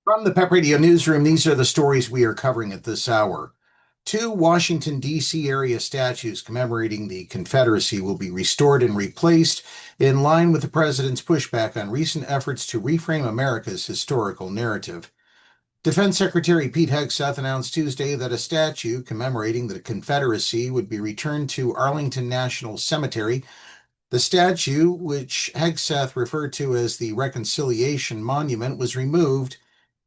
From the PEP Radio Newsroom, these are the stories we are covering at this hour. Two Washington, D.C. area statues commemorating the Confederacy will be restored and replaced in line with the president's pushback on recent efforts to reframe America's historical narrative. Defense Secretary Pete Hegseth announced Tuesday that a statue commemorating the Confederacy would be returned to Arlington National Cemetery. The statue, which Hegseth referred to as the Reconciliation Monument, was removed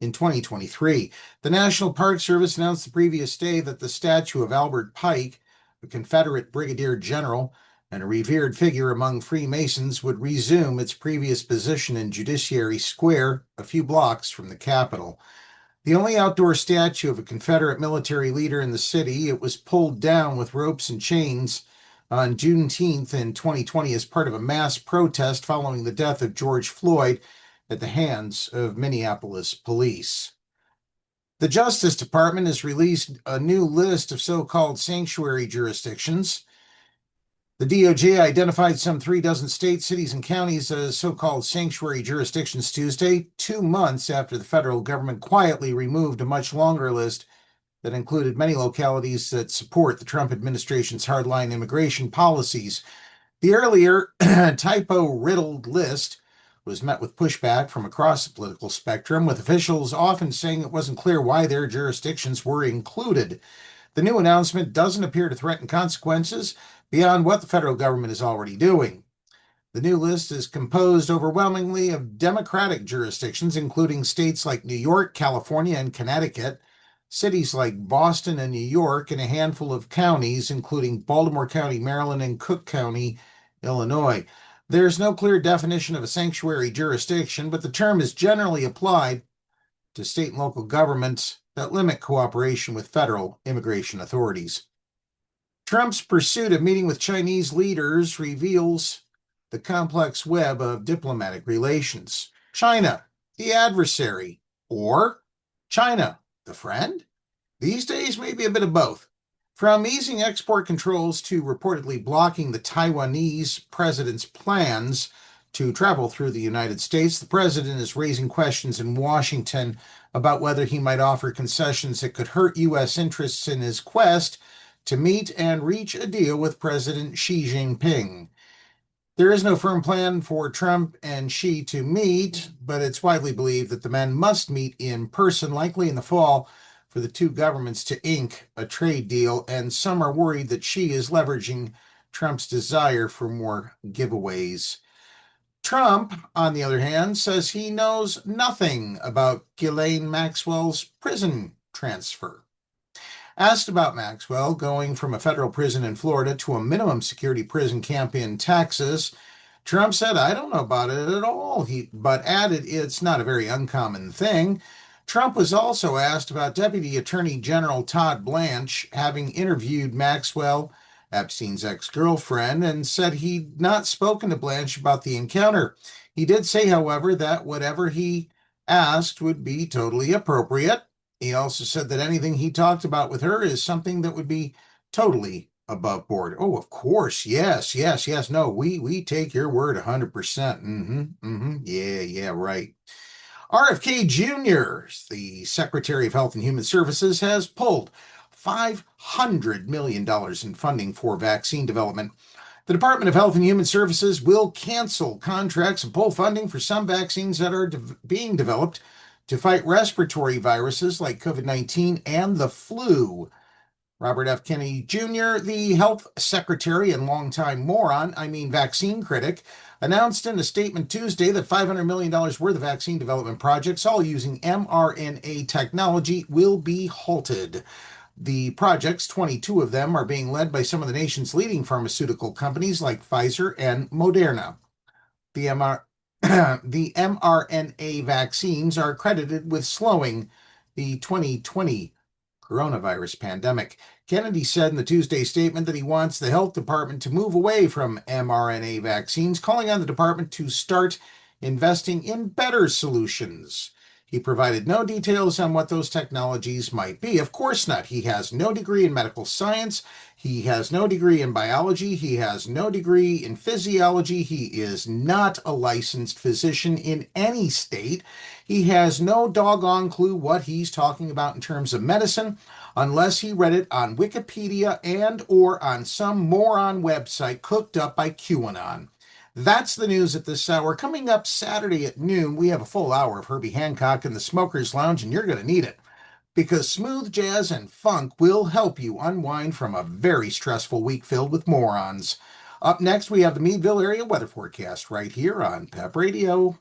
in 2023. The National Park Service announced the previous day that the statue of Albert Pike, a Confederate brigadier general and a revered figure among Freemasons, would resume its previous position in Judiciary Square, a few blocks from the Capitol. The only outdoor statue of a Confederate military leader in the city, it was pulled down with ropes and chains on Juneteenth in 2020 as part of a mass protest following the death of George Floyd at the hands of Minneapolis police. The Justice Department has released a new list of so-called sanctuary jurisdictions. The DOJ identified some 36 states, cities, and counties as so-called sanctuary jurisdictions Tuesday, 2 months after the federal government quietly removed a much longer list that included many localities that support the Trump administration's hardline immigration policies. The earlier typo-riddled list was met with pushback from across the political spectrum, with officials often saying it wasn't clear why their jurisdictions were included. The new announcement doesn't appear to threaten consequences beyond what the federal government is already doing. The new list is composed overwhelmingly of Democratic jurisdictions, including states like New York, California, and Connecticut, cities like Boston and New York, and a handful of counties, including Baltimore County, Maryland, and Cook County, Illinois. There's no clear definition of a sanctuary jurisdiction, but the term is generally applied to state and local governments that limit cooperation with federal immigration authorities. Trump's pursuit of meeting with Chinese leaders reveals the complex web of diplomatic relations. China, the adversary, or China, the friend? These days, maybe a bit of both. From easing export controls to reportedly blocking the Taiwanese president's plans to travel through the United States, the president is raising questions in Washington about whether he might offer concessions that could hurt U.S. interests in his quest to meet and reach a deal with President Xi Jinping. There is no firm plan for Trump and Xi to meet, but it's widely believed that the men must meet in person, likely in the fall, for the two governments to ink a trade deal, and some are worried that Xi is leveraging Trump's desire for more giveaways. Trump, on the other hand, says he knows nothing about Ghislaine Maxwell's prison transfer. Asked about Maxwell going from a federal prison in Florida to a minimum security prison camp in Texas, Trump said, "I don't know about it at all," but added it's not a very uncommon thing. Trump was also asked about Deputy Attorney General Todd Blanche having interviewed Maxwell, Epstein's ex-girlfriend, and said he'd not spoken to Blanche about the encounter. He did say, however, that whatever he asked would be totally appropriate. He also said that anything he talked about with her is something that would be totally above board. Oh, of course. Yes, yes, yes. No, we take your word 100%. Yeah, right. RFK Jr., the Secretary of Health and Human Services, has pulled $500 million in funding for vaccine development. The Department of Health and Human Services will cancel contracts and pull funding for some vaccines that are being developed to fight respiratory viruses like COVID-19 and the flu. Robert F. Kennedy Jr., the health secretary and longtime vaccine critic, announced in a statement Tuesday that $500 million worth of vaccine development projects, all using mRNA technology, will be halted. The projects, 22 of them, are being led by some of the nation's leading pharmaceutical companies like Pfizer and Moderna. The mRNA vaccines are credited with slowing the 2020 coronavirus pandemic. Kennedy said in the Tuesday statement that he wants the health department to move away from mRNA vaccines, calling on the department to start investing in better solutions. He provided no details on what those technologies might be. Of course not. He has no degree in medical science. He has no degree in biology. He has no degree in physiology. He is not a licensed physician in any state. He has no doggone clue what he's talking about in terms of medicine, unless he read it on Wikipedia and or on some moron website cooked up by QAnon. That's the news at this hour. Coming up Saturday at noon, we have a full hour of Herbie Hancock in the Smokers Lounge, and you're going to need it because smooth jazz and funk will help you unwind from a very stressful week filled with morons. Up next, we have the Meadville area weather forecast right here on PEP Radio.